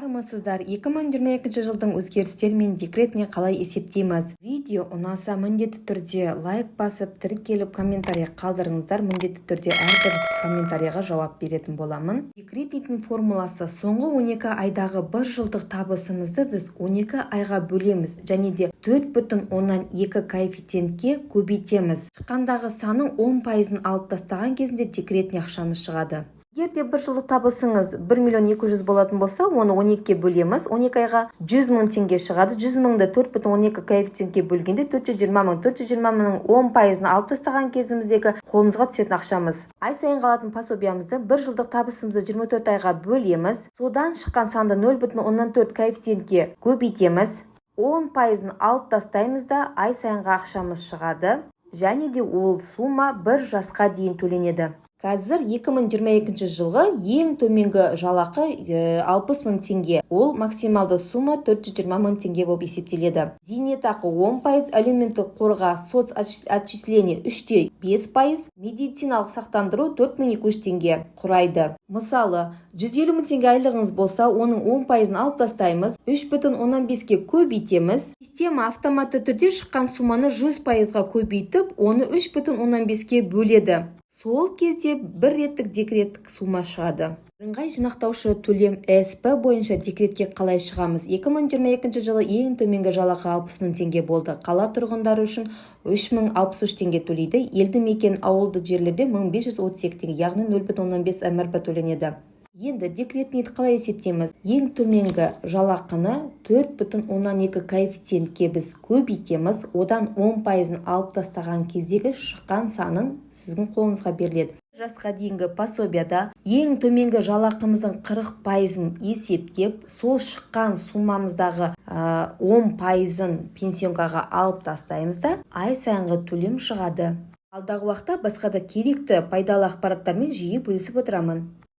Армысыздар, 2022 жылдың өзгерістері мен декретіне қалай есептейміз? Видео ұнаса міндетті түрде лайк басып, тіркеліп, комментарий қалдырыңыздар. Міндетті түрде әрбір комментарийға жауап беретін боламын. Декрет дейтін формуласы соңғы 12 айдағы бір жылдық табысымызды біз 12 айға бөлеміз және де 4,2 коэффициентке көбейтеміз. Шыққандағы саның 10%-ын алып тастаған кезінде декретіне ақшамыз шығады. Егер де бір жылдық табысыңыз 1 миллион 200 болатын болса, оны 12-ке бөлеміз. 12 айға 100 мың теңге шығады. 100 мыңды 4,2 коэффициентке бөлгенде 420 мың. 420 мыңның 10%-ын алып тастаған кезіміздегі қолымызға түсетін ақшамыз. Ай сайын қалатын пособиямызды бір жылдық табысымызды 24 айға бөлеміз. Содан шыққан санды 0,4 коэффициентке көбейтеміз. 10%-ын алып тастаймыз да ай сайынға ақшамыз шығады. Және де ол сума бір жасқа дейін төленеді. Қазір 2022 жылғы ең төменгі жалақы 60 мың теңге. Ол максималды сума 420 мың теңге болып есептеледі. Зейнетақы 10%, әлеуметтік қорға соцотчисление 3,5%, медициналық сақтандыру 4200 теңге құрайды. Мысалы, 150 мың теңге айлығыңыз болса, оның 10%-ын алып тастаймыз, 3,15-ке көбейтеміз. Система автоматты түрде шыққан суманы 100%-ға көбейтіп, оны 3,15-ке бөледі. Сол кезде бір реттік декреттік сума шығады. Бірыңғай жинақтаушы төлем СП бойынша декретке қалай шығамыз? 2022 жылы ең төменгі жалақы 60 мың теңге болды. Қала тұрғындары үшін 3063 теңге төлейді. Елді мекен ауылды жерлерде 1532 теңге, яғни 0,15 МРП төленеді. Енді декретні қалай есептейміз? Ең төменгі жалақыны 4,2 коэффициентке біз көбейтеміз, одан 10%-ын алып тастаған кездегі шыққан санын сіздің қолыңызға беріледі. Жасқа дейінгі пособияда ең төменгі жалақымыздың 40%-ын есептеп, сол шыққан сумамыздағы 10%-ын пенсионға алып тастаймыз да, ай сайынғы төлем шығады. Алдағы уақытта басқа да керекті пайдалы ақпараттармен жиі бөлісіп отырамын.